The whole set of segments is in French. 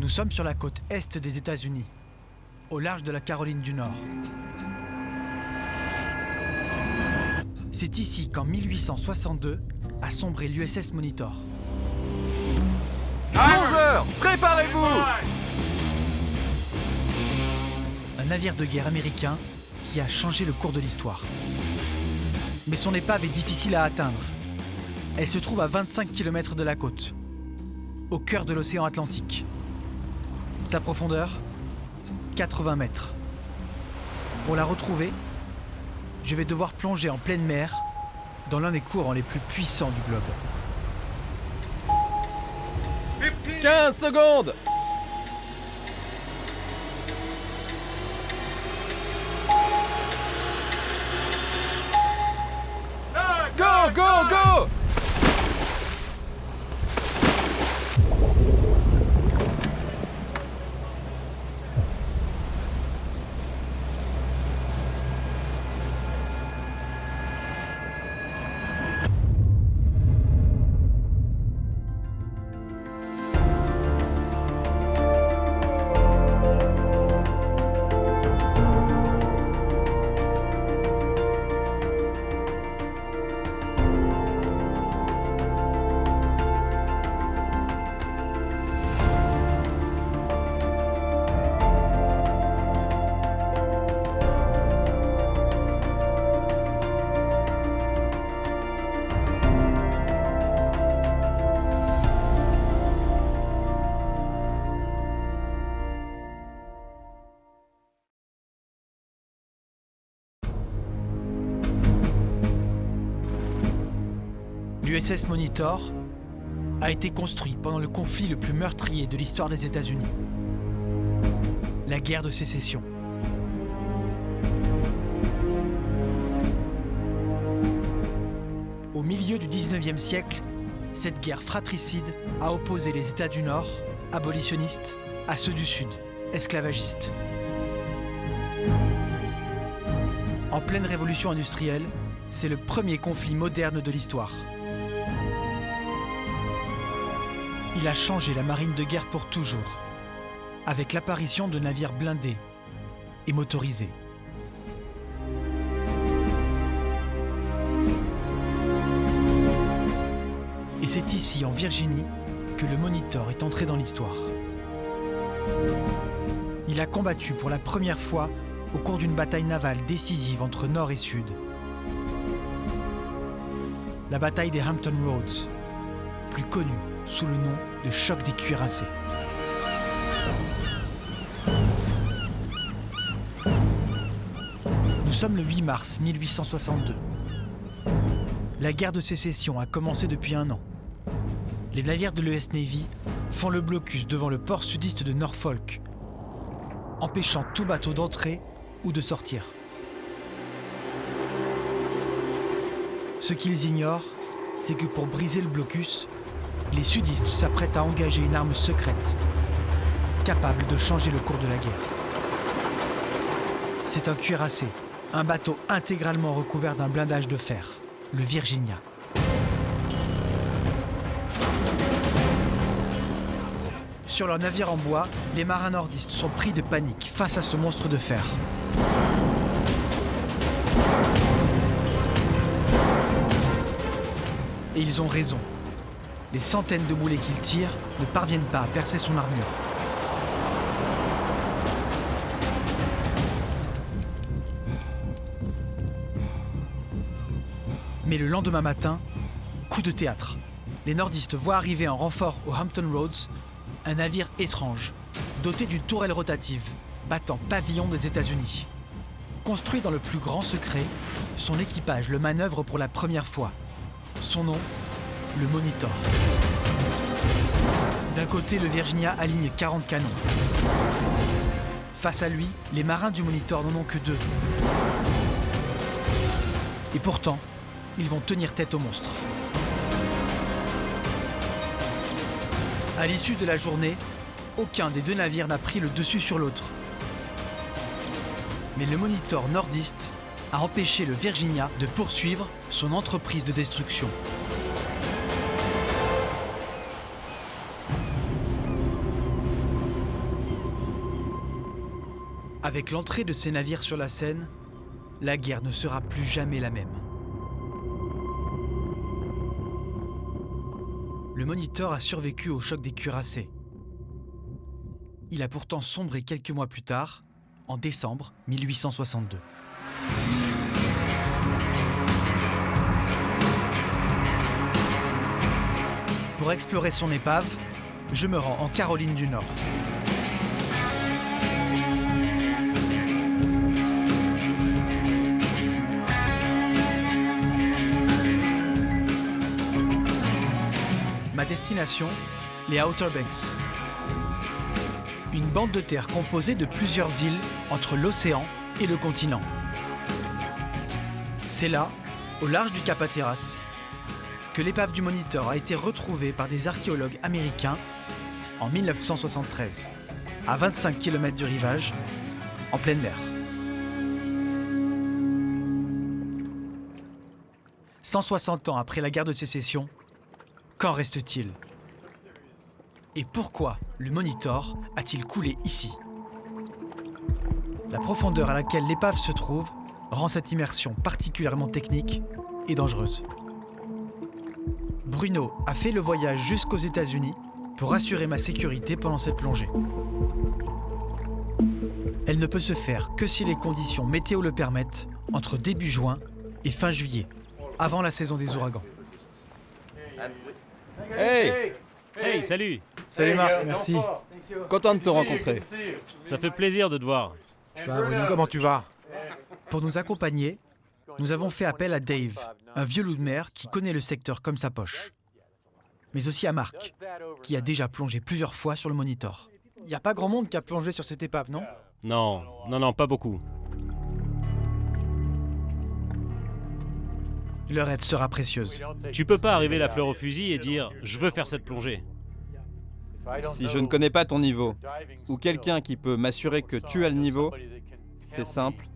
Nous sommes sur la côte est des États-Unis, au large de la Caroline du Nord. C'est ici qu'en 1862 a sombré l'USS Monitor. Plongeurs, préparez-vous! Un navire de guerre américain qui a changé le cours de l'histoire. Mais son épave est difficile à atteindre. Elle se trouve à 25 km de la côte, au cœur de l'océan Atlantique. Sa profondeur, 80 mètres. Pour la retrouver, je vais devoir plonger en pleine mer dans l'un des courants les plus puissants du globe. 15 secondes! Go, go, go! L'USS Monitor a été construit pendant le conflit le plus meurtrier de l'histoire des États-Unis, la guerre de sécession. Au milieu du 19e siècle, cette guerre fratricide a opposé les États du Nord, abolitionnistes, à ceux du Sud, esclavagistes. En pleine révolution industrielle, c'est le premier conflit moderne de l'histoire. Il a changé la marine de guerre pour toujours, avec l'apparition de navires blindés et motorisés. Et c'est ici, en Virginie, que le Monitor est entré dans l'histoire. Il a combattu pour la première fois au cours d'une bataille navale décisive entre Nord et Sud. La bataille des Hampton Roads, plus connue sous le nom de choc des cuirassés. Nous sommes le 8 mars 1862. La guerre de sécession a commencé depuis un an. Les navires de l'US Navy font le blocus devant le port sudiste de Norfolk, empêchant tout bateau d'entrer ou de sortir. Ce qu'ils ignorent, c'est que pour briser le blocus, les sudistes s'apprêtent à engager une arme secrète, capable de changer le cours de la guerre. C'est un cuirassé, un bateau intégralement recouvert d'un blindage de fer, le Virginia. Sur leur navire en bois, les marins nordistes sont pris de panique face à ce monstre de fer. Et ils ont raison. Les centaines de boulets qu'ils tirent ne parviennent pas à percer son armure. Mais le lendemain matin, coup de théâtre. Les nordistes voient arriver en renfort aux Hampton Roads un navire étrange, doté d'une tourelle rotative, battant pavillon des États-Unis. Construit dans le plus grand secret, son équipage le manœuvre pour la première fois. Son nom, le Monitor. D'un côté, le Virginia aligne 40 canons. Face à lui, les marins du Monitor n'en ont que 2. Et pourtant, ils vont tenir tête au monstre. À l'issue de la journée, aucun des 2 navires n'a pris le dessus sur l'autre. Mais le Monitor nordiste a empêché le Virginia de poursuivre son entreprise de destruction. Avec l'entrée de ces navires sur la Seine, la guerre ne sera plus jamais la même. Le Monitor a survécu au choc des cuirassés. Il a pourtant sombré quelques mois plus tard, en décembre 1862. Pour explorer son épave, je me rends en Caroline du Nord. Ma destination, les Outer Banks. Une bande de terre composée de plusieurs îles entre l'océan et le continent. C'est là, au large du Cap Hatteras, que l'épave du Monitor a été retrouvée par des archéologues américains en 1973, à 25 km du rivage, en pleine mer. 160 ans après la guerre de sécession, qu'en reste-t-il? Et pourquoi le Monitor a-t-il coulé ici? La profondeur à laquelle l'épave se trouve rend cette immersion particulièrement technique et dangereuse. Bruno a fait le voyage jusqu'aux États-Unis pour assurer ma sécurité pendant cette plongée. Elle ne peut se faire que si les conditions météo le permettent, entre début juin et fin juillet, avant la saison des ouragans. Hey! Hey, salut! Salut Marc, merci. Content de te rencontrer. Ça fait plaisir de te voir. Comment tu vas? Pour nous accompagner, nous avons fait appel à Dave, un vieux loup de mer qui connaît le secteur comme sa poche. Mais aussi à Marc, qui a déjà plongé plusieurs fois sur le Monitor. Il n'y a pas grand monde qui a plongé sur cette épave, non? Non, pas beaucoup. Leur aide sera précieuse. Tu peux pas arriver la fleur au fusil et dire « je veux faire cette plongée ». Si je ne connais pas ton niveau, ou quelqu'un qui peut m'assurer que tu as le niveau, c'est simple,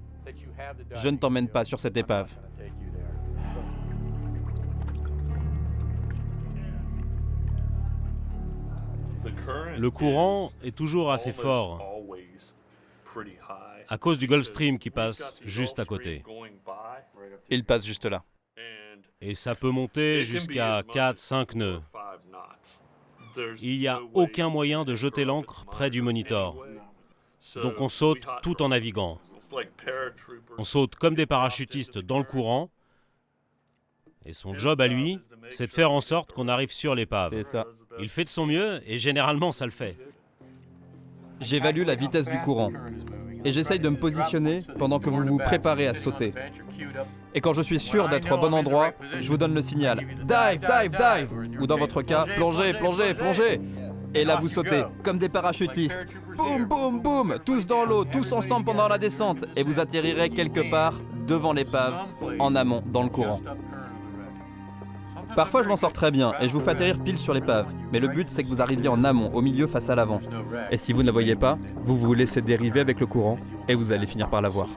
je ne t'emmène pas sur cette épave. Le courant est toujours assez fort, à cause du Gulf Stream qui passe juste à côté. Il passe juste là. Et ça peut monter jusqu'à 4-5 nœuds. Il n'y a aucun moyen de jeter l'ancre près du Monitor. Donc on saute tout en naviguant. On saute comme des parachutistes dans le courant. Et son job à lui, c'est de faire en sorte qu'on arrive sur l'épave. C'est ça. Il fait de son mieux et généralement ça le fait. J'évalue la vitesse du courant. Et j'essaye de me positionner pendant que vous vous préparez à sauter. Et quand je suis sûr d'être au bon endroit, je vous donne le signal. Dive, dive, dive! Ou dans votre cas, plongez, plongez, plongez! Et là vous sautez, comme des parachutistes. Boum, boum, boum! Tous dans l'eau, tous ensemble pendant la descente. Et vous atterrirez quelque part devant l'épave, en amont, dans le courant. Parfois je m'en sors très bien et je vous fais atterrir pile sur l'épave. Mais le but c'est que vous arriviez en amont, au milieu face à l'avant. Et si vous ne la voyez pas, vous vous laissez dériver avec le courant et vous allez finir par la voir.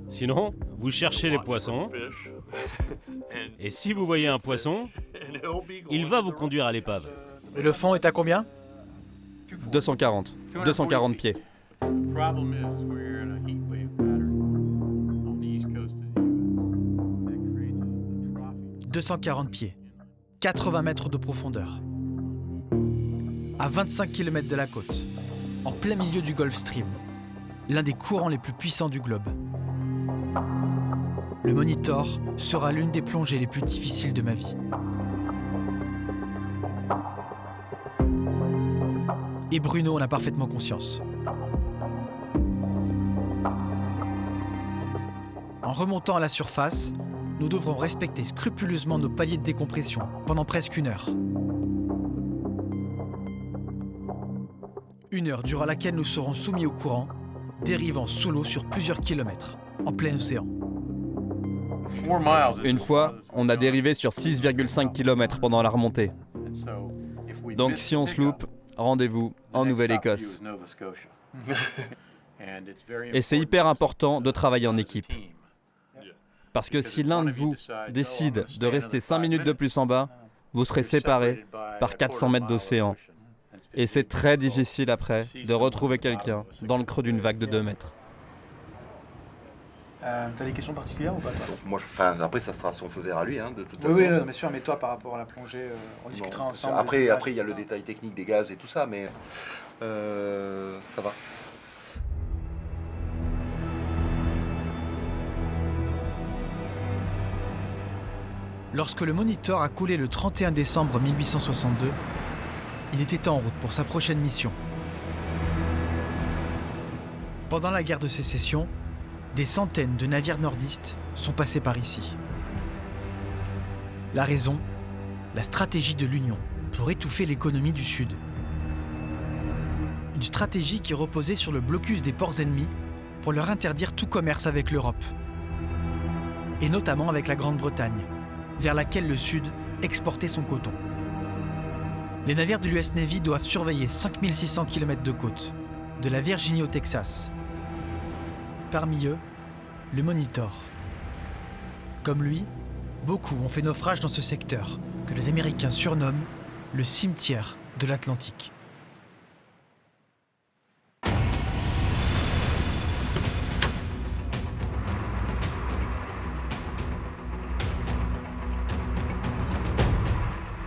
Sinon, vous cherchez les poissons. Et si vous voyez un poisson, il va vous conduire à l'épave. Et le fond est à combien? 240 pieds. 240 pieds, 80 mètres de profondeur. À 25 km de la côte, en plein milieu du Gulf Stream, l'un des courants les plus puissants du globe. Le Monitor sera l'une des plongées les plus difficiles de ma vie. Et Bruno en a parfaitement conscience. En remontant à la surface, nous devrons respecter scrupuleusement nos paliers de décompression pendant presque 1 heure. 1 heure durant laquelle nous serons soumis au courant, dérivant sous l'eau sur plusieurs kilomètres, en plein océan. Une fois, on a dérivé sur 6,5 km pendant la remontée. Donc si on se loupe, rendez-vous en Nouvelle-Écosse. Et c'est hyper important de travailler en équipe. Parce que si l'un de vous décide de rester 5 minutes de plus en bas, vous serez séparés par 400 mètres d'océan. Et c'est très difficile après de retrouver quelqu'un dans le creux d'une vague de 2 mètres. T'as des questions particulières ou pas toi? Moi, après, ça sera son feu vert à lui, de toute façon. Oui, non, bien sûr, mais toi par rapport à la plongée, on discutera Bon, ensemble. Après, des images, il y a le etc. détail technique des gaz et tout ça, mais ça va. Lorsque le Monitor a coulé le 31 décembre 1862, il était en route pour sa prochaine mission. Pendant la guerre de sécession, des centaines de navires nordistes sont passés par ici. La raison, la stratégie de l'Union pour étouffer l'économie du Sud. Une stratégie qui reposait sur le blocus des ports ennemis pour leur interdire tout commerce avec l'Europe. Et notamment avec la Grande-Bretagne, vers laquelle le Sud exportait son coton. Les navires de l'US Navy doivent surveiller 5600 km de côte, de la Virginie au Texas. Parmi eux, le Monitor. Comme lui, beaucoup ont fait naufrage dans ce secteur, que les Américains surnomment le cimetière de l'Atlantique.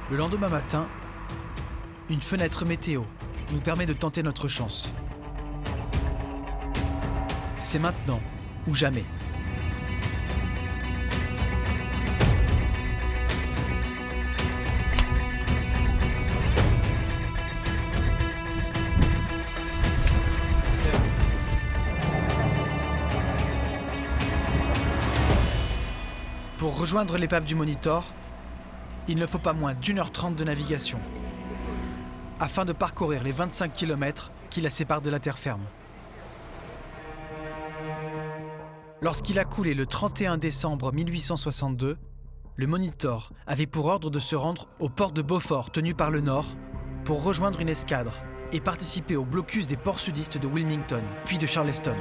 Le lendemain matin, une fenêtre météo nous permet de tenter notre chance. C'est maintenant ou jamais. Pour rejoindre l'épave du Monitor, il ne faut pas moins d'1h30 de navigation, afin de parcourir les 25 km qui la séparent de la terre ferme. Lorsqu'il a coulé le 31 décembre 1862, le Monitor avait pour ordre de se rendre au port de Beaufort tenu par le Nord pour rejoindre une escadre et participer au blocus des ports sudistes de Wilmington, puis de Charleston.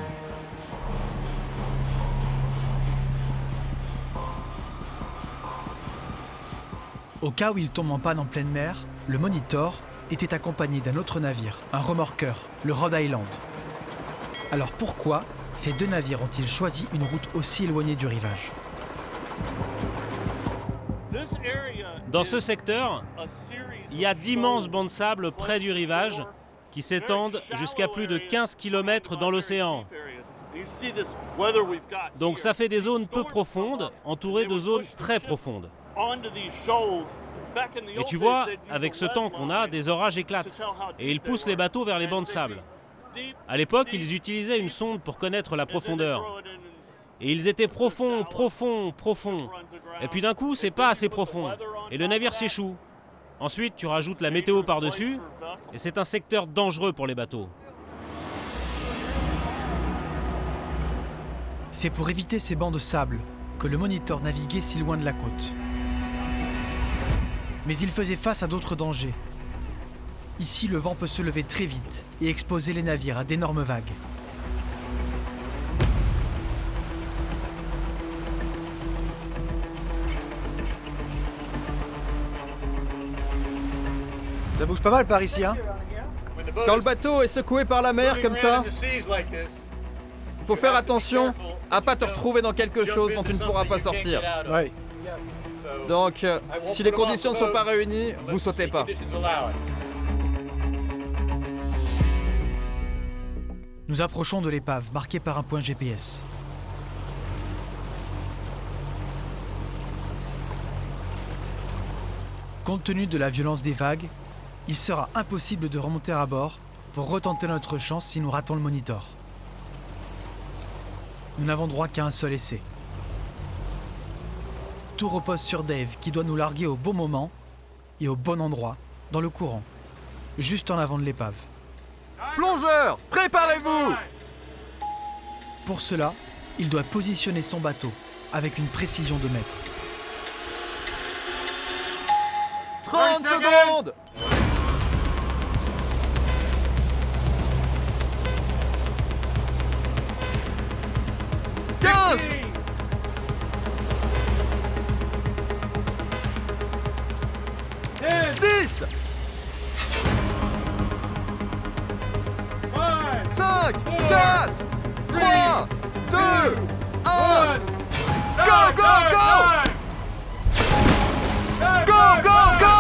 Au cas où il tombe en panne en pleine mer, le Monitor était accompagné d'un autre navire, un remorqueur, le Rhode Island. Alors pourquoi ces deux navires ont-ils choisi une route aussi éloignée du rivage? Dans ce secteur, il y a d'immenses bancs de sable près du rivage qui s'étendent jusqu'à plus de 15 km dans l'océan. Donc ça fait des zones peu profondes, entourées de zones très profondes. Et tu vois, avec ce temps qu'on a, des orages éclatent et ils poussent les bateaux vers les bancs de sable. À l'époque, ils utilisaient une sonde pour connaître la profondeur. Et ils étaient profonds. Et puis d'un coup, c'est pas assez profond. Et le navire s'échoue. Ensuite, tu rajoutes la météo par-dessus, et c'est un secteur dangereux pour les bateaux. C'est pour éviter ces bancs de sable que le Monitor naviguait si loin de la côte. Mais il faisait face à d'autres dangers. Ici, le vent peut se lever très vite et exposer les navires à d'énormes vagues. Ça bouge pas mal par ici, hein? Quand le bateau est secoué par la mer comme ça, il faut faire attention à pas te retrouver dans quelque chose dont tu ne pourras pas sortir. Ouais. Donc, si les conditions ne sont pas réunies, vous sautez pas. Nous approchons de l'épave, marquée par un point GPS. Compte tenu de la violence des vagues, il sera impossible de remonter à bord pour retenter notre chance si nous ratons le Monitor. Nous n'avons droit qu'à un seul essai. Tout repose sur Dave qui doit nous larguer au bon moment et au bon endroit, dans le courant, juste en avant de l'épave. Plongeurs, préparez-vous! Pour cela, il doit positionner son bateau avec une précision de mètre. 30 secondes! 15! 10! 5, 4, 3, 2, 1. Go, go, go! Go, go, go!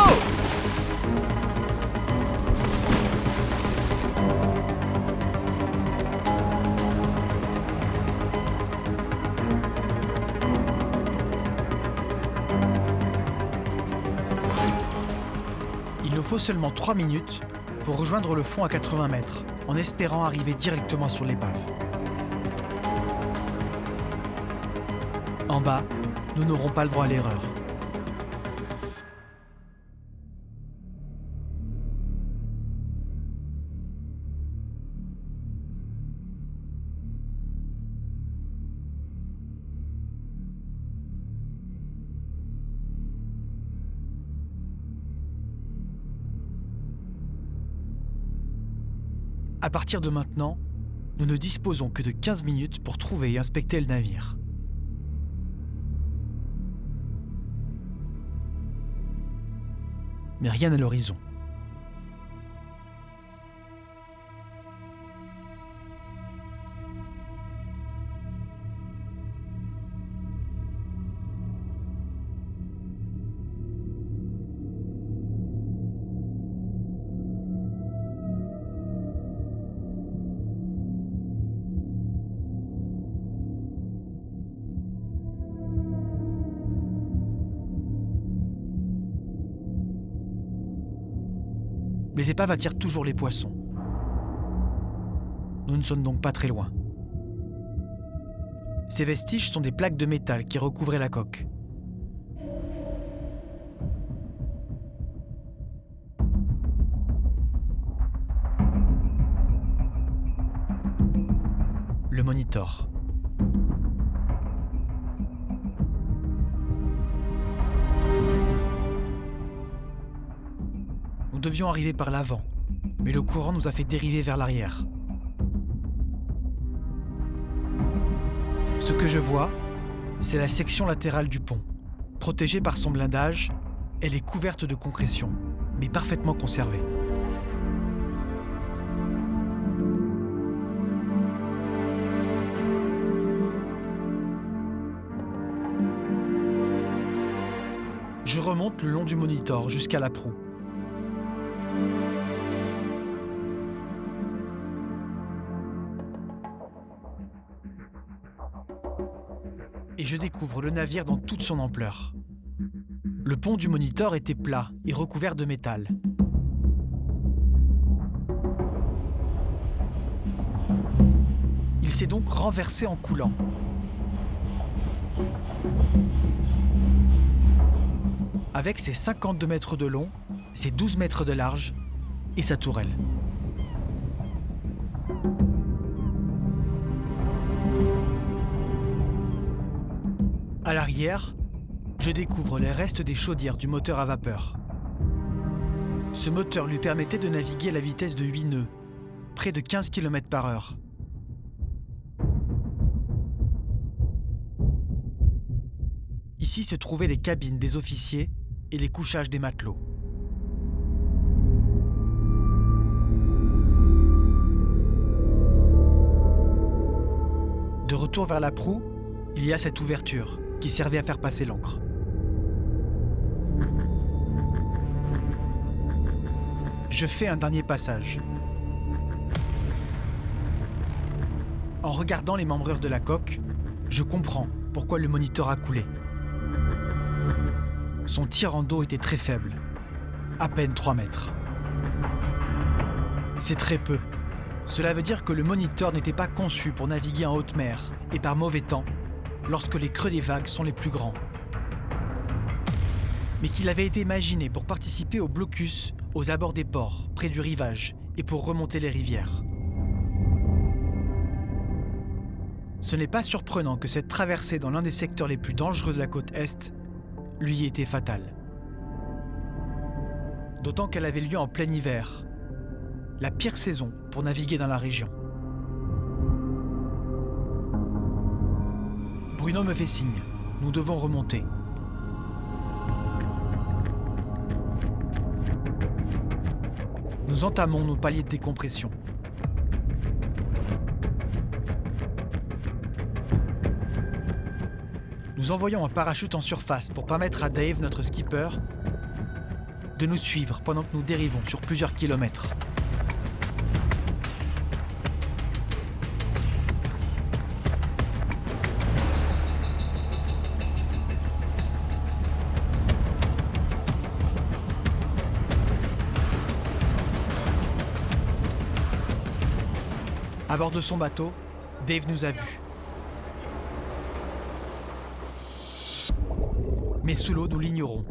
Il nous faut seulement 3 minutes pour rejoindre le fond à 80 mètres, en espérant arriver directement sur l'épave. En bas, nous n'aurons pas le droit à l'erreur. À partir de maintenant, nous ne disposons que de 15 minutes pour trouver et inspecter le navire. Mais rien à l'horizon. Les épaves attirent toujours les poissons. Nous ne sommes donc pas très loin. Ces vestiges sont des plaques de métal qui recouvraient la coque. Le Monitor. Nous devions arriver par l'avant, mais le courant nous a fait dériver vers l'arrière. Ce que je vois, c'est la section latérale du pont. Protégée par son blindage, elle est couverte de concrétion, mais parfaitement conservée. Je remonte le long du Monitor jusqu'à la proue. Et je découvre le navire dans toute son ampleur. Le pont du Monitor était plat et recouvert de métal. Il s'est donc renversé en coulant. Avec ses 52 mètres de long, ses 12 mètres de large et sa tourelle. À l'arrière, je découvre les restes des chaudières du moteur à vapeur. Ce moteur lui permettait de naviguer à la vitesse de 8 nœuds, près de 15 km/h. Ici se trouvaient les cabines des officiers et les couchages des matelots. De retour vers la proue, il y a cette ouverture qui servait à faire passer l'ancre. Je fais un dernier passage. En regardant les membrures de la coque, je comprends pourquoi le Monitor a coulé. Son tirant d'eau était très faible, à peine 3 mètres. C'est très peu. Cela veut dire que le Monitor n'était pas conçu pour naviguer en haute mer et par mauvais temps, lorsque les creux des vagues sont les plus grands. Mais qu'il avait été imaginé pour participer au blocus aux abords des ports, près du rivage, et pour remonter les rivières. Ce n'est pas surprenant que cette traversée dans l'un des secteurs les plus dangereux de la côte Est lui ait été fatale. D'autant qu'elle avait lieu en plein hiver, la pire saison pour naviguer dans la région. Bruno me fait signe, nous devons remonter. Nous entamons nos paliers de décompression. Nous envoyons un parachute en surface pour permettre à Dave, notre skipper, de nous suivre pendant que nous dérivons sur plusieurs kilomètres. À bord de son bateau, Dave nous a vus. Mais sous l'eau, nous l'ignorons.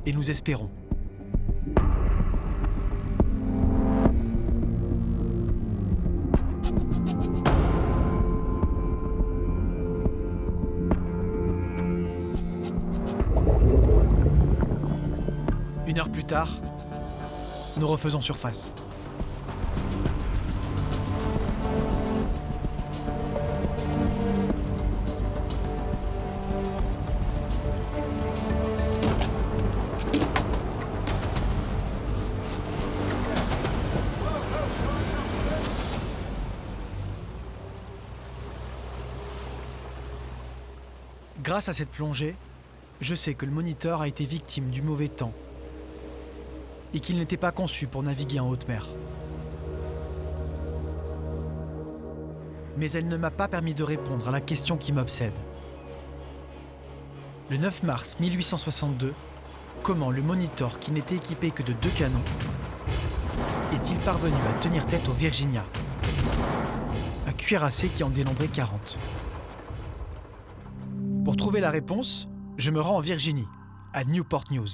Et nous espérons. Une heure plus tard, nous refaisons surface. Grâce à cette plongée, je sais que le Monitor a été victime du mauvais temps et qu'il n'était pas conçu pour naviguer en haute mer. Mais elle ne m'a pas permis de répondre à la question qui m'obsède. Le 9 mars 1862, comment le Monitor, qui n'était équipé que de 2 canons, est-il parvenu à tenir tête au Virginia, un cuirassé qui en dénombrait 40? Pour trouver la réponse, je me rends en Virginie, à Newport News.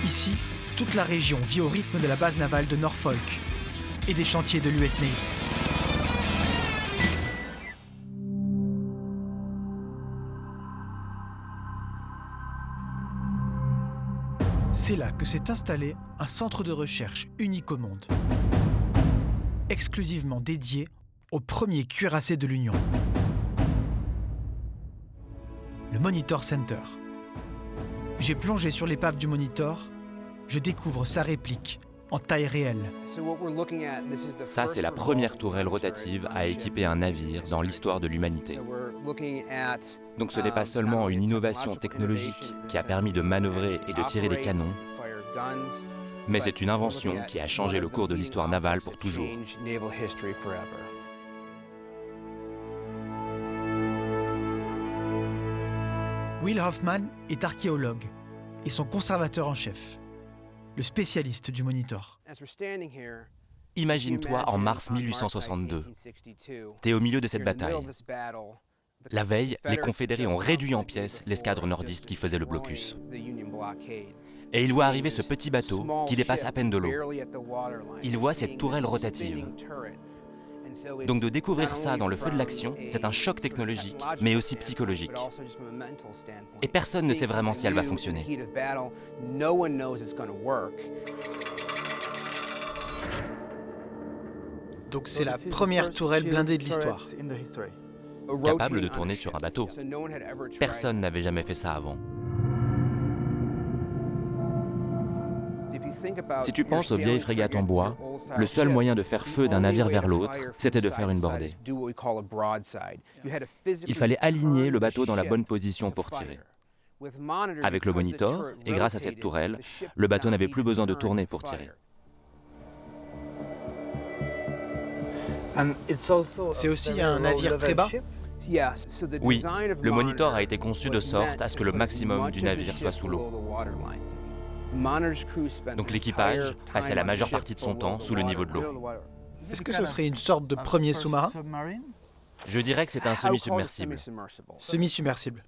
Ici, toute la région vit au rythme de la base navale de Norfolk et des chantiers de l'US Navy. C'est là que s'est installé un centre de recherche unique au monde, exclusivement dédié au premier cuirassé de l'Union, le Monitor Center. J'ai plongé sur l'épave du Monitor, je découvre sa réplique en taille réelle. Ça, c'est la première tourelle rotative à équiper un navire dans l'histoire de l'humanité. Donc ce n'est pas seulement une innovation technologique qui a permis de manœuvrer et de tirer des canons, mais c'est une invention qui a changé le cours de l'histoire navale pour toujours. Will Hoffman est archéologue et son conservateur en chef, le spécialiste du Monitor. Imagine-toi en mars 1862. T'es au milieu de cette bataille. La veille, les Confédérés ont réduit en pièces l'escadre nordiste qui faisait le blocus. Et il voit arriver ce petit bateau qui dépasse à peine de l'eau. Il voit cette tourelle rotative. Donc de découvrir ça dans le feu de l'action, c'est un choc technologique, mais aussi psychologique. Et personne ne sait vraiment si elle va fonctionner. Donc c'est la première tourelle blindée de l'histoire. Capable de tourner sur un bateau. Personne n'avait jamais fait ça avant. Si tu penses aux vieilles frégates en bois, le seul moyen de faire feu d'un navire vers l'autre, c'était de faire une bordée. Il fallait aligner le bateau dans la bonne position pour tirer. Avec le Monitor, et grâce à cette tourelle, le bateau n'avait plus besoin de tourner pour tirer. C'est aussi un navire très bas? Oui, le Monitor a été conçu de sorte à ce que le maximum du navire soit sous l'eau. Donc l'équipage passait la majeure partie de son temps sous le niveau de l'eau. Est-ce que ce serait une sorte de premier sous-marin? Je dirais que c'est un semi-submersible. Semi-submersible.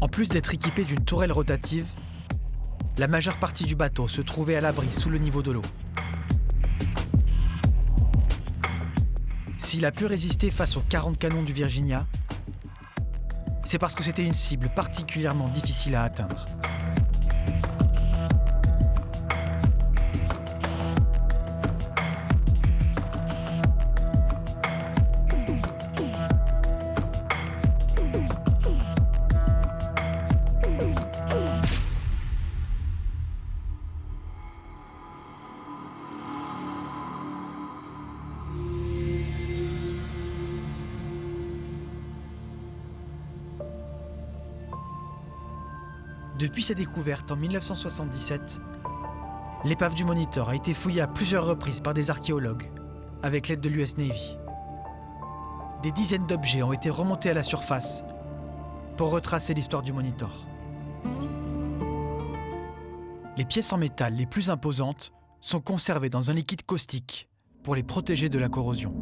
En plus d'être équipé d'une tourelle rotative, la majeure partie du bateau se trouvait à l'abri sous le niveau de l'eau. S'il a pu résister face aux 40 canons du Virginia, c'est parce que c'était une cible particulièrement difficile à atteindre. Depuis sa découverte en 1977, l'épave du Monitor a été fouillée à plusieurs reprises par des archéologues, avec l'aide de l'US Navy. Des dizaines d'objets ont été remontés à la surface pour retracer l'histoire du Monitor. Les pièces en métal les plus imposantes sont conservées dans un liquide caustique pour les protéger de la corrosion.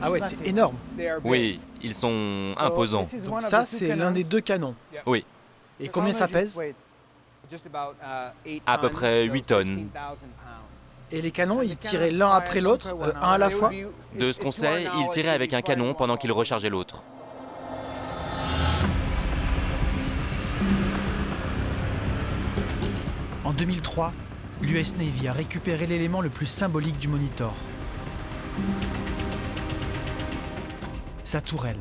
Ah ouais, c'est énorme. Oui, ils sont imposants. Donc ça, c'est l'un des deux canons. Oui, Et combien ça pèse? à peu près 8 tonnes. Et les canons, ils tiraient l'un après l'autre, un à la fois? De ce qu'on sait, ils tiraient avec un canon pendant qu'ils rechargeaient l'autre. En 2003, l'US Navy a récupéré l'élément le plus symbolique du Monitor. Sa tourelle.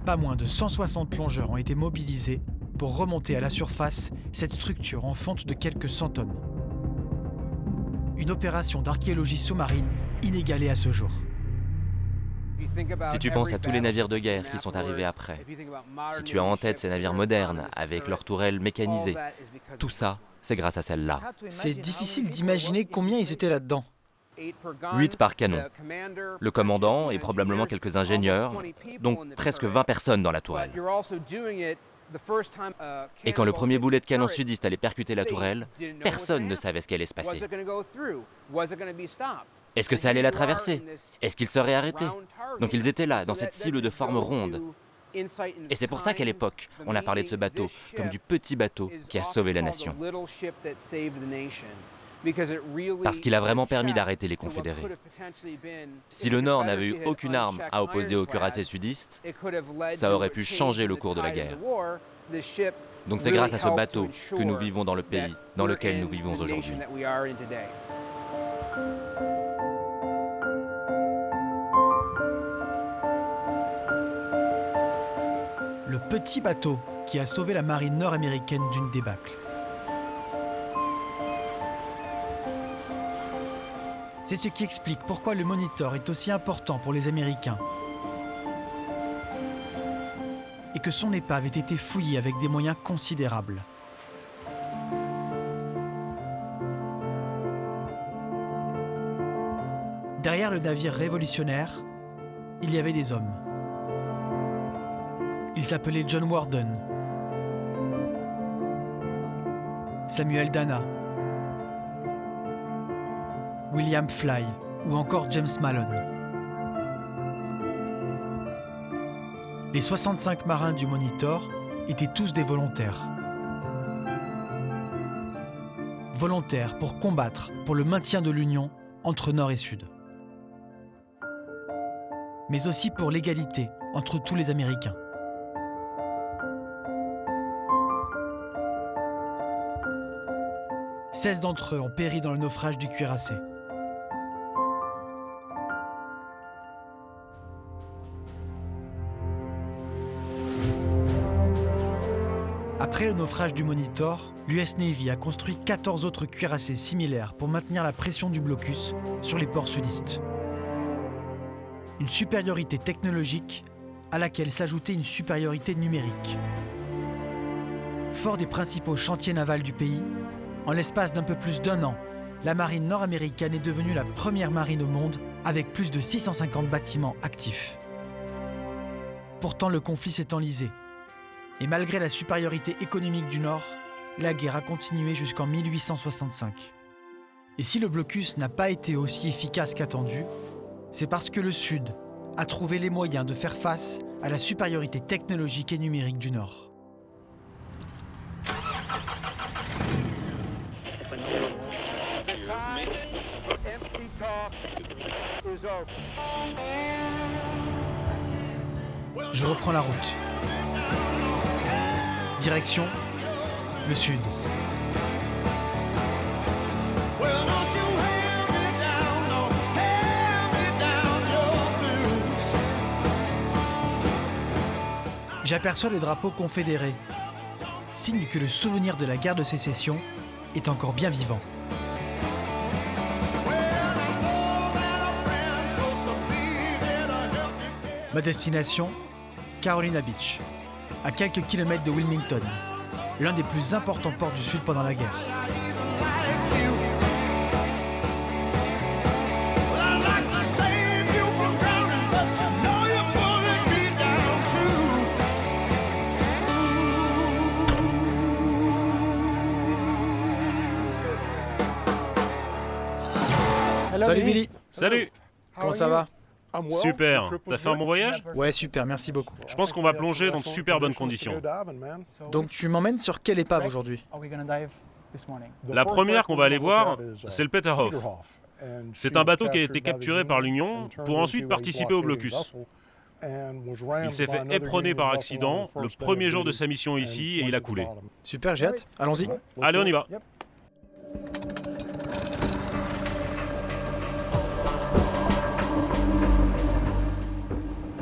Pas moins de 160 plongeurs ont été mobilisés pour remonter à la surface cette structure en fonte de quelques 100 tonnes. Une opération d'archéologie sous-marine inégalée à ce jour. Si tu penses à tous les navires de guerre qui sont arrivés après, si tu as en tête ces navires modernes avec leurs tourelles mécanisées, tout ça, c'est grâce à celle-là. C'est difficile d'imaginer combien ils étaient là-dedans. 8 par canon. Le commandant et probablement quelques ingénieurs, donc presque 20 personnes dans la tourelle. Et quand le premier boulet de canon sudiste allait percuter la tourelle, personne ne savait ce qui allait se passer. Est-ce que ça allait la traverser? Est-ce qu'ils seraient arrêtés? Donc ils étaient là, dans cette cible de forme ronde. Et c'est pour ça qu'à l'époque, on a parlé de ce bateau comme du petit bateau qui a sauvé la nation. Parce qu'il a vraiment permis d'arrêter les Confédérés. Si le Nord n'avait eu aucune arme à opposer aux cuirassés sudistes, ça aurait pu changer le cours de la guerre. Donc c'est grâce à ce bateau que nous vivons dans le pays dans lequel nous vivons aujourd'hui. Le petit bateau qui a sauvé la marine nord-américaine d'une débâcle. C'est ce qui explique pourquoi le Monitor est aussi important pour les Américains. Et que son épave ait été fouillée avec des moyens considérables. Derrière le navire révolutionnaire, il y avait des hommes. Il s'appelait John Warden, Samuel Dana, William Fly ou encore James Malone. Les 65 marins du Monitor étaient tous des volontaires. Volontaires pour combattre pour le maintien de l'union entre Nord et Sud. Mais aussi pour l'égalité entre tous les Américains. « 16 d'entre eux ont péri dans le naufrage du cuirassé. Après le naufrage du Monitor, l'US Navy a construit 14 autres cuirassés similaires pour maintenir la pression du blocus sur les ports sudistes. Une supériorité technologique à laquelle s'ajoutait une supériorité numérique. Fort des principaux chantiers navals du pays, en l'espace d'un peu plus d'un an, la marine nord-américaine est devenue la première marine au monde avec plus de 650 bâtiments actifs. Pourtant, le conflit s'est enlisé. Et malgré la supériorité économique du Nord, la guerre a continué jusqu'en 1865. Et si le blocus n'a pas été aussi efficace qu'attendu, c'est parce que le Sud a trouvé les moyens de faire face à la supériorité technologique et numérique du Nord. Je reprends la route. Direction le sud. J'aperçois le drapeau confédéré, signe que le souvenir de la guerre de sécession est encore bien vivant. Ma destination, Carolina Beach, à quelques kilomètres de Wilmington, l'un des plus importants ports du Sud pendant la guerre. Salut Billy. Salut. Comment ça va? Super. T'as fait un bon voyage? Ouais, super, merci beaucoup. Je pense qu'on va plonger dans de super bonnes conditions. Donc tu m'emmènes sur quelle épave aujourd'hui? La première qu'on va aller voir, c'est le Peterhof. C'est un bateau qui a été capturé par l'Union pour ensuite participer au blocus. Il s'est fait éperonner par accident le premier jour de sa mission ici et il a coulé. Super, j'ai hâte. Allons-y. Allez, on y va.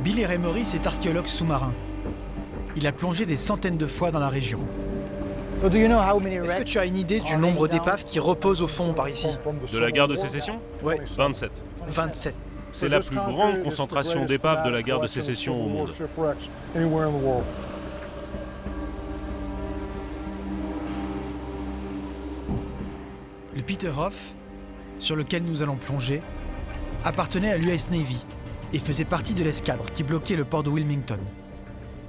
Billy Ray Morris est archéologue sous-marin. Il a plongé des centaines de fois dans la région. Est-ce que tu as une idée du nombre d'épaves qui reposent au fond par ici? De la guerre de sécession? Ouais, 27. 27. C'est la plus grande concentration d'épaves de la guerre de sécession au monde. Le Peterhof, sur lequel nous allons plonger, appartenait à l'US Navy et faisait partie de l'escadre qui bloquait le port de Wilmington.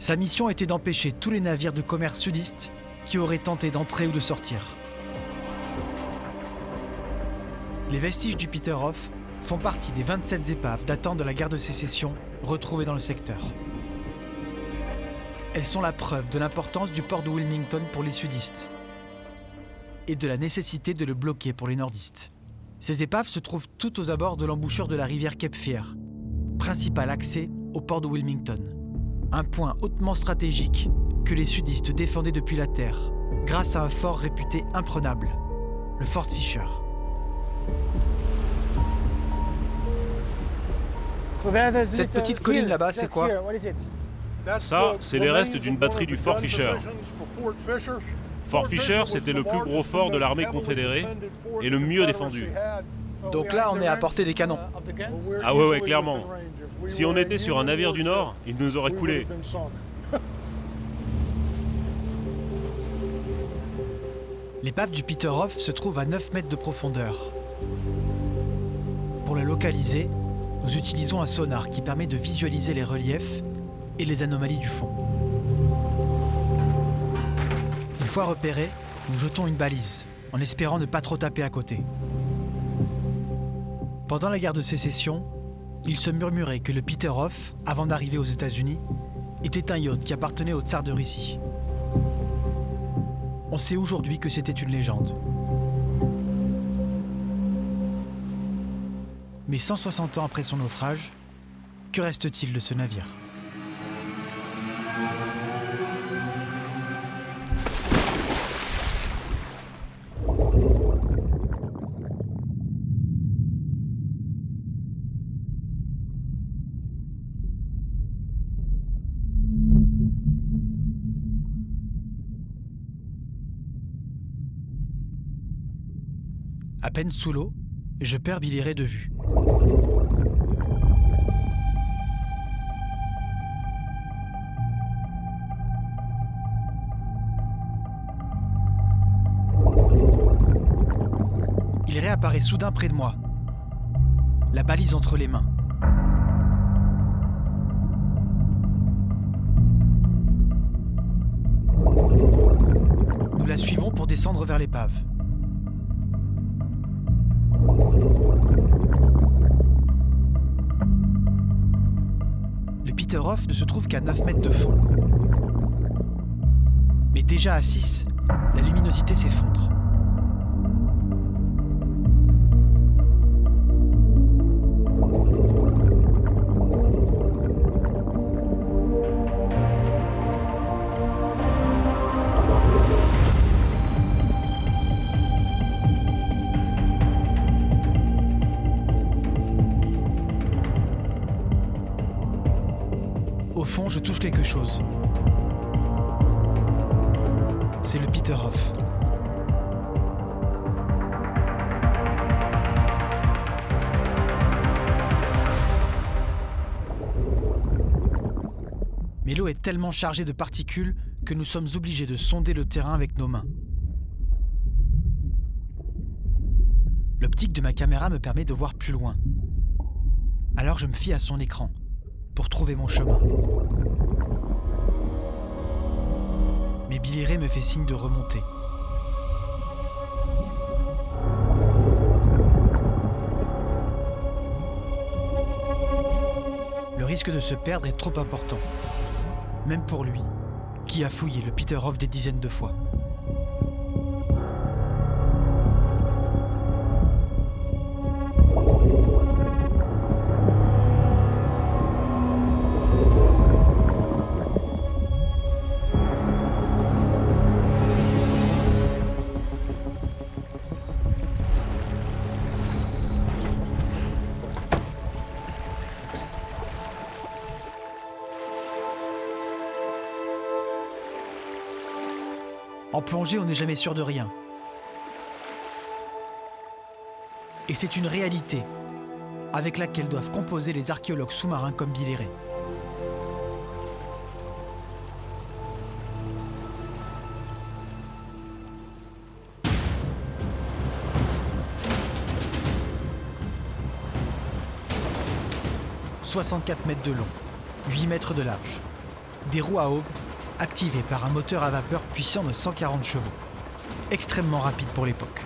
Sa mission était d'empêcher tous les navires de commerce sudistes qui auraient tenté d'entrer ou de sortir. Les vestiges du Peterhof font partie des 27 épaves datant de la guerre de sécession retrouvées dans le secteur. Elles sont la preuve de l'importance du port de Wilmington pour les sudistes et de la nécessité de le bloquer pour les nordistes. Ces épaves se trouvent toutes aux abords de l'embouchure de la rivière Cape Fear, principal accès au port de Wilmington. Un point hautement stratégique que les sudistes défendaient depuis la terre, grâce à un fort réputé imprenable, le Fort Fisher. Cette petite colline là-bas, c'est quoi? Ça, c'est les restes d'une batterie du Fort Fisher. Fort Fisher, c'était le plus gros fort de l'armée confédérée et le mieux défendu. Donc là, on est à portée des canons. Ah ouais, clairement. Si on était sur un navire du Nord, il nous aurait coulé. L'épave du Peterhof se trouve à 9 mètres de profondeur. Pour le localiser, nous utilisons un sonar qui permet de visualiser les reliefs et les anomalies du fond. Une fois repérés, nous jetons une balise, en espérant ne pas trop taper à côté. Pendant la guerre de sécession, il se murmurait que le Peterhof, avant d'arriver aux États-Unis, était un yacht qui appartenait au tsar de Russie. On sait aujourd'hui que c'était une légende. Mais 160 ans après son naufrage, que reste-t-il de ce navire ? À peine sous l'eau, je perds Billy Ray de vue. Il réapparaît soudain près de moi, la balise entre les mains. Nous la suivons pour descendre vers l'épave. Le Peterhof ne se trouve qu'à 9 mètres de fond. Mais déjà à 6, la luminosité s'effondre. Au fond, je touche quelque chose. C'est le Peterhof. Mais l'eau est tellement chargée de particules que nous sommes obligés de sonder le terrain avec nos mains. L'optique de ma caméra me permet de voir plus loin. Alors je me fie à son écran pour trouver mon chemin. Mais Billy Ray me fait signe de remonter. Le risque de se perdre est trop important. Même pour lui, qui a fouillé le Peterhof des dizaines de fois. En plongée, on n'est jamais sûr de rien. Et c'est une réalité avec laquelle doivent composer les archéologues sous-marins comme Billy Ray. « 64 mètres de long, 8 mètres de large. Des roues à aubes activées par un moteur à vapeur puissant de 140 chevaux. Extrêmement rapide pour l'époque.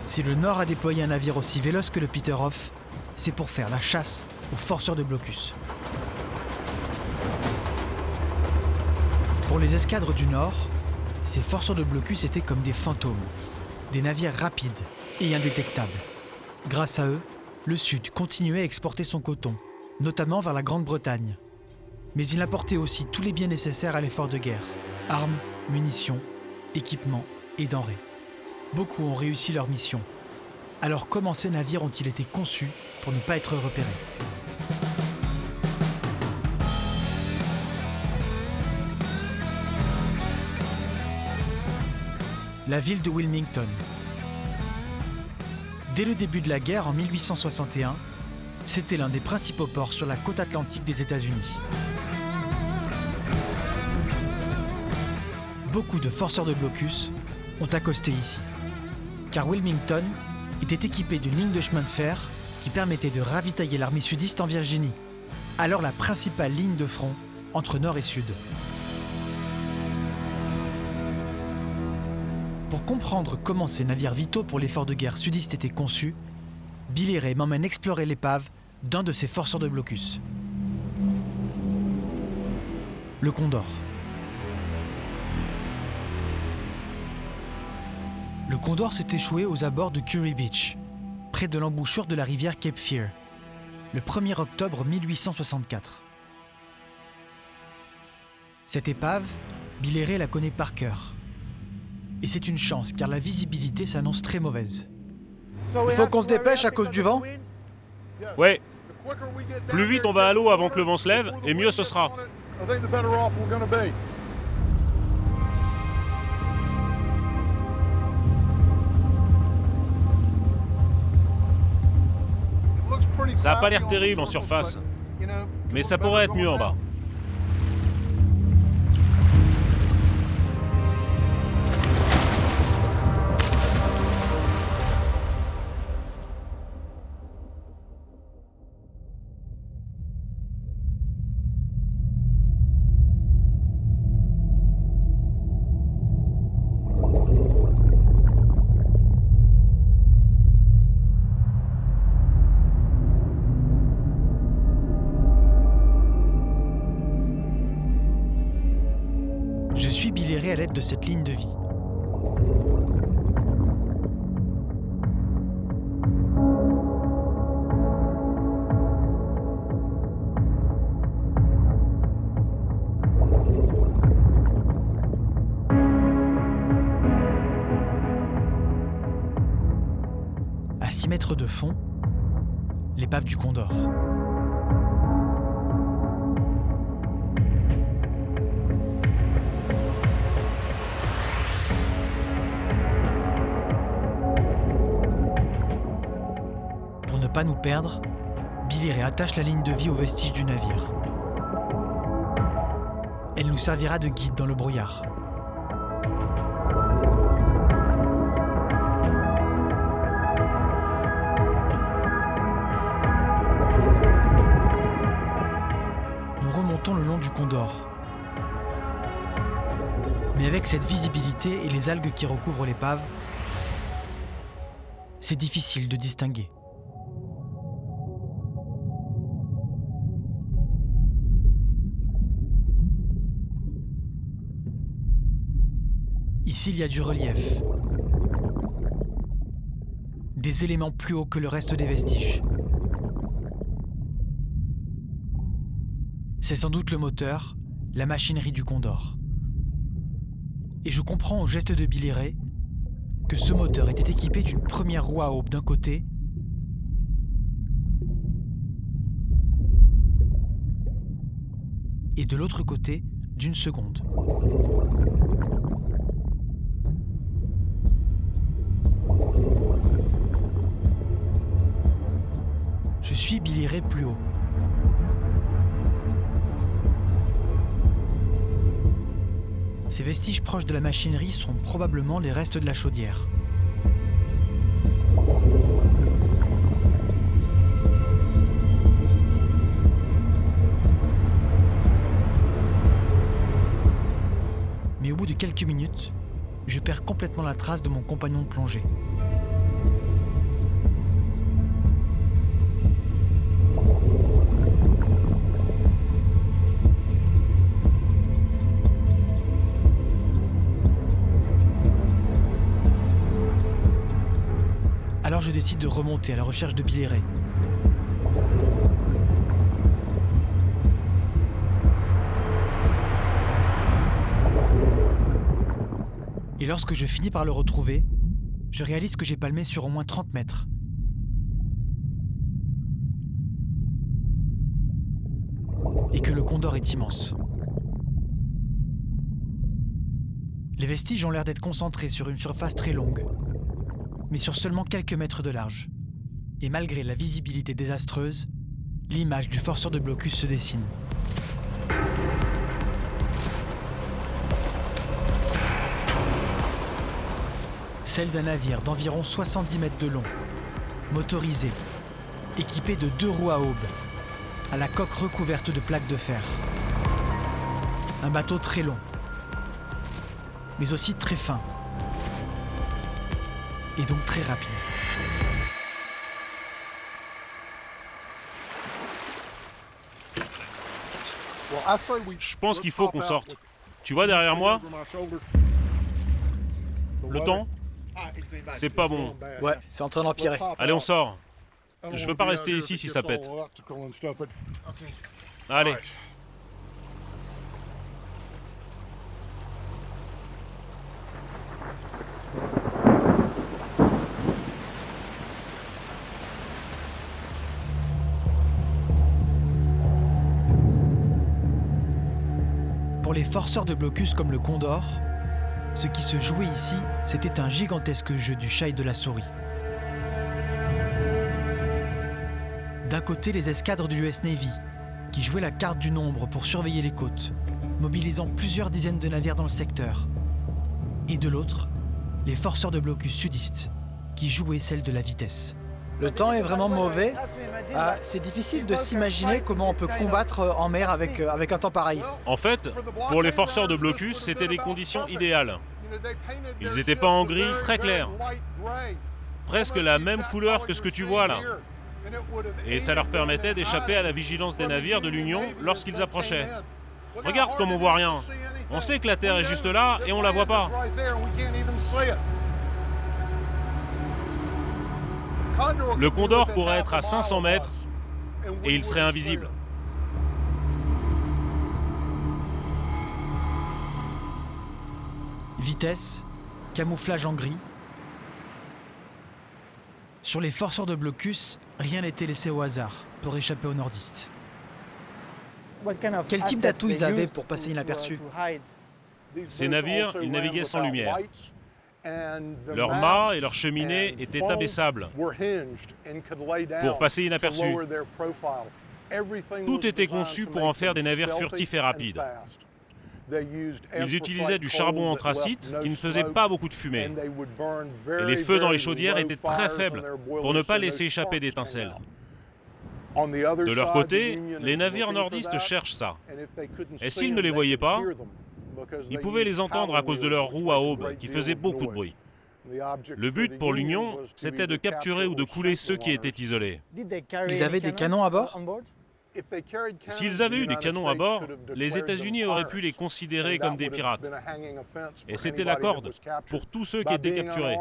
Si le Nord a déployé un navire aussi véloce que le Peterhof, c'est pour faire la chasse aux forceurs de blocus. Pour les escadres du Nord, ces forceurs de blocus étaient comme des fantômes, des navires rapides et indétectables. Grâce à eux, le Sud continuait à exporter son coton, notamment vers la Grande-Bretagne. Mais il apportait aussi tous les biens nécessaires à l'effort de guerre, armes, munitions, équipements et denrées. Beaucoup ont réussi leur mission. Alors comment ces navires ont-ils été conçus pour ne pas être repérés ? La ville de Wilmington. Dès le début de la guerre en 1861, c'était l'un des principaux ports sur la côte atlantique des États-Unis. Beaucoup de forceurs de blocus ont accosté ici, car Wilmington était équipé d'une ligne de chemin de fer qui permettait de ravitailler l'armée sudiste en Virginie, alors la principale ligne de front entre nord et sud. Pour comprendre comment ces navires vitaux pour l'effort de guerre sudiste étaient conçus, Billy Ray m'emmène explorer l'épave d'un de ces forceurs de blocus. Le Condor. Le Condor s'est échoué aux abords de Curry Beach, près de l'embouchure de la rivière Cape Fear, le 1er octobre 1864. Cette épave, Billy Ray la connaît par cœur. Et c'est une chance car la visibilité s'annonce très mauvaise. Il faut qu'on se dépêche à cause du vent. Ouais. Plus vite on va à l'eau avant que le vent se lève, et mieux ce sera. Ça a pas l'air terrible en surface, mais ça pourrait être mieux en bas. Je suis Billy Ray à l'aide de cette ligne de vie. À 6 mètres de fond, l'épave du Condor. pas nous perdre, Billy Ray attache la ligne de vie aux vestiges du navire. Elle nous servira de guide dans le brouillard. Nous remontons le long du Condor. Mais avec cette visibilité et les algues qui recouvrent l'épave, c'est difficile de distinguer. Ici, il y a du relief. Des éléments plus hauts que le reste des vestiges. C'est sans doute le moteur, la machinerie du Condor. Et je comprends au geste de Billy Ray que ce moteur était équipé d'une première roue à aube d'un côté et de l'autre côté d'une seconde. Je suis Billy Ray plus haut. Ces vestiges proches de la machinerie sont probablement les restes de la chaudière. Mais au bout de quelques minutes, je perds complètement la trace de mon compagnon de plongée. Alors je décide de remonter à la recherche de Billy Ray. Et lorsque je finis par le retrouver, je réalise que j'ai palmé sur au moins 30 mètres. Et que le Condor est immense. Les vestiges ont l'air d'être concentrés sur une surface très longue, mais sur seulement quelques mètres de large. Et malgré la visibilité désastreuse, l'image du forceur de blocus se dessine. Celle d'un navire d'environ 70 mètres de long, motorisé, équipé de 2 roues à aube, à la coque recouverte de plaques de fer. Un bateau très long, mais aussi très fin, et donc très rapide. Je pense qu'il faut qu'on sorte. Tu vois derrière moi? Le temps? C'est pas bon. Ouais, c'est en train d'empirer. Allez, on sort. Je veux pas rester ici si ça pète. Allez. Pour les forceurs de blocus comme le Condor, ce qui se jouait ici, c'était un gigantesque jeu du chat et de la souris. D'un côté, les escadres de l'US Navy, qui jouaient la carte du nombre pour surveiller les côtes, mobilisant plusieurs dizaines de navires dans le secteur. Et de l'autre, les forceurs de blocus sudistes, qui jouaient celle de la vitesse. Le temps est vraiment mauvais. C'est difficile de s'imaginer comment on peut combattre en mer avec un temps pareil. En fait, pour les forceurs de blocus, c'était des conditions idéales. Ils étaient pas en gris, très clair. Presque la même couleur que ce que tu vois là. Et ça leur permettait d'échapper à la vigilance des navires de l'Union lorsqu'ils approchaient. Regarde comme on voit rien. On sait que la Terre est juste là et on la voit pas. Le Condor pourrait être à 500 mètres et il serait invisible. Vitesse, camouflage en gris. Sur les forceurs de blocus, rien n'était laissé au hasard pour échapper aux nordistes. Quel type d'atout ils avaient pour passer inaperçus? Ces navires, ils naviguaient sans lumière. Leurs mâts et leurs cheminées étaient abaissables pour passer inaperçus. Tout était conçu pour en faire des navires furtifs et rapides. Ils utilisaient du charbon anthracite qui ne faisait pas beaucoup de fumée. Et les feux dans les chaudières étaient très faibles pour ne pas laisser échapper d'étincelles. De leur côté, les navires nordistes cherchent ça. Et s'ils ne les voyaient pas, ils pouvaient les entendre à cause de leurs roues à aubes qui faisaient beaucoup de bruit. Le but pour l'Union, c'était de capturer ou de couler ceux qui étaient isolés. Ils avaient des canons à bord? S'ils avaient eu des canons à bord, les États-Unis auraient pu les considérer comme des pirates. Et c'était la corde pour tous ceux qui étaient capturés.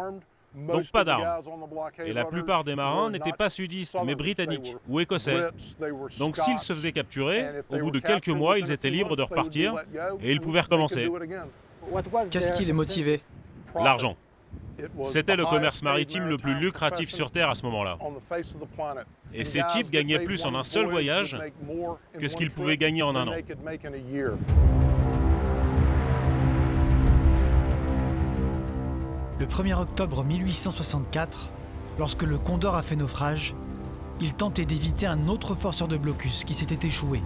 Donc pas d'armes. Et la plupart des marins n'étaient pas sudistes, mais britanniques ou écossais. Donc s'ils se faisaient capturer, au bout de quelques mois, ils étaient libres de repartir et ils pouvaient recommencer. Qu'est-ce qui les motivait? L'argent. C'était le commerce maritime le plus lucratif sur Terre à ce moment-là. Et ces types gagnaient plus en un seul voyage que ce qu'ils pouvaient gagner en un an. Le 1er octobre 1864, lorsque le Condor a fait naufrage, il tentait d'éviter un autre forceur de blocus qui s'était échoué.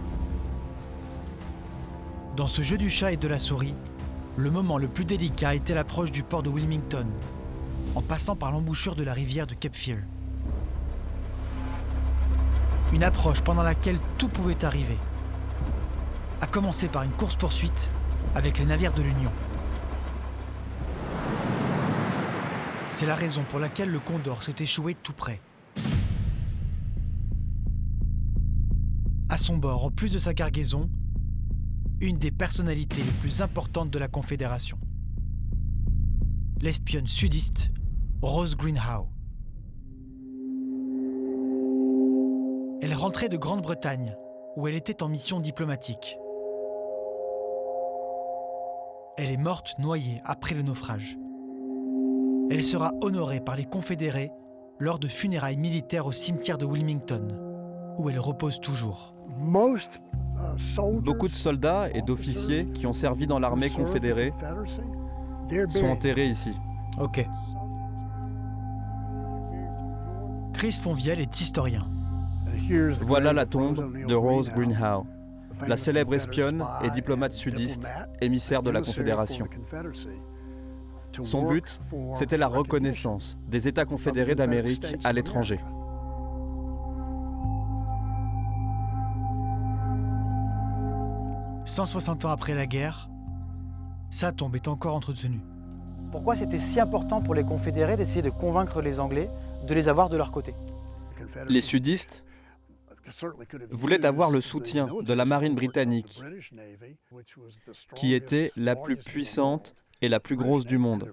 Dans ce jeu du chat et de la souris, le moment le plus délicat était l'approche du port de Wilmington, en passant par l'embouchure de la rivière de Cape Fear. Une approche pendant laquelle tout pouvait arriver, à commencer par une course-poursuite avec les navires de l'Union. C'est la raison pour laquelle le Condor s'est échoué tout près. À son bord, en plus de sa cargaison, une des personnalités les plus importantes de la Confédération. L'espionne sudiste Rose Green Howe. Elle rentrait de Grande-Bretagne, où elle était en mission diplomatique. Elle est morte noyée après le naufrage. Elle sera honorée par les Confédérés lors de funérailles militaires au cimetière de Wilmington, où elle repose toujours. Beaucoup de soldats et d'officiers qui ont servi dans l'armée confédérée sont enterrés ici. Ok. Chris Fonvielle est historien. Voilà la tombe de Rose Green Howe, la célèbre espionne et diplomate sudiste, émissaire de la Confédération. Son but, c'était la reconnaissance des États confédérés d'Amérique à l'étranger. « 160 ans après la guerre, sa tombe est encore entretenue. Pourquoi c'était si important pour les Confédérés d'essayer de convaincre les Anglais de les avoir de leur côté? Les sudistes voulaient avoir le soutien de la marine britannique, qui était la plus puissante et la plus grosse du monde.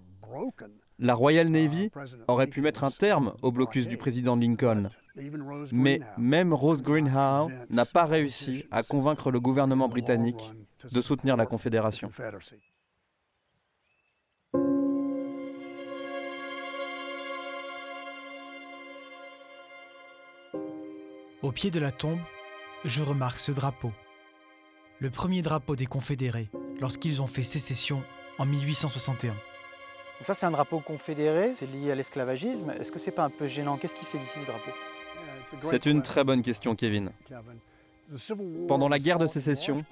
La Royal Navy aurait pu mettre un terme au blocus du président Lincoln. Mais même Rose Green Howe n'a pas réussi à convaincre le gouvernement britannique de soutenir la Confédération. Au pied de la tombe, je remarque ce drapeau. Le premier drapeau des Confédérés lorsqu'ils ont fait sécession en 1861. Ça, c'est un drapeau confédéré, c'est lié à l'esclavagisme. Est-ce que c'est pas un peu gênant? Qu'est-ce qui fait d'ici ce drapeau? C'est une très bonne question, Kevin. Pendant la guerre de sécession,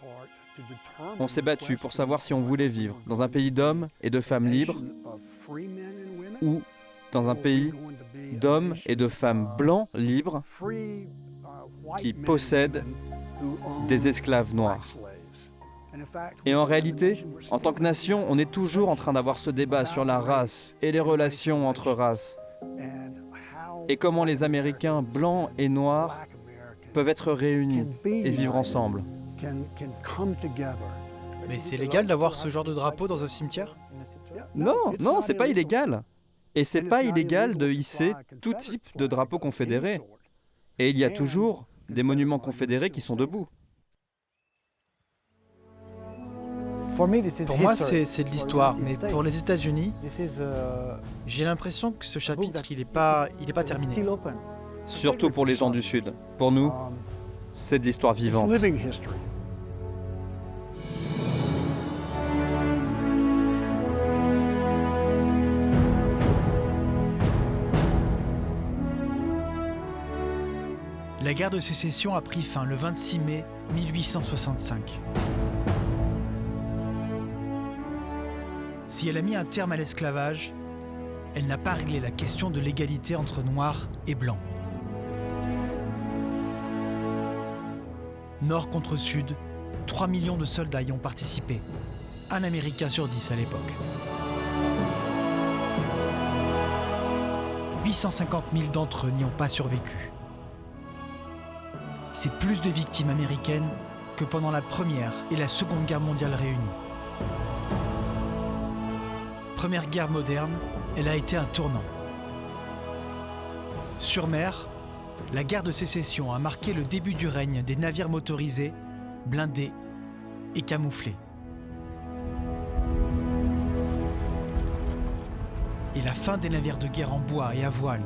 on s'est battu pour savoir si on voulait vivre dans un pays d'hommes et de femmes libres ou dans un pays d'hommes et de femmes blancs libres qui possèdent des esclaves noirs. Et en réalité, en tant que nation, on est toujours en train d'avoir ce débat sur la race et les relations entre races. Et comment les Américains blancs et noirs peuvent être réunis et vivre ensemble. Mais c'est légal d'avoir ce genre de drapeau dans un cimetière? Non, c'est pas illégal. Et c'est pas illégal de hisser tout type de drapeau confédéré. Et il y a toujours des monuments confédérés qui sont debout. Pour moi, c'est de l'histoire, mais pour les États-Unis, j'ai l'impression que ce chapitre, il est pas terminé. Surtout pour les gens du Sud. Pour nous, c'est de l'histoire vivante. La guerre de sécession a pris fin le 26 mai 1865. Si elle a mis un terme à l'esclavage, elle n'a pas réglé la question de l'égalité entre noirs et blancs. Nord contre Sud, 3 millions de soldats y ont participé, un Américain sur 10 à l'époque. 850 000 d'entre eux n'y ont pas survécu. C'est plus de victimes américaines que pendant la Première et la Seconde Guerre mondiale réunies. Première guerre moderne, elle a été un tournant. Sur mer, la guerre de sécession a marqué le début du règne des navires motorisés, blindés et camouflés. Et la fin des navires de guerre en bois et à voile,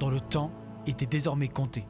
dont le temps était désormais compté.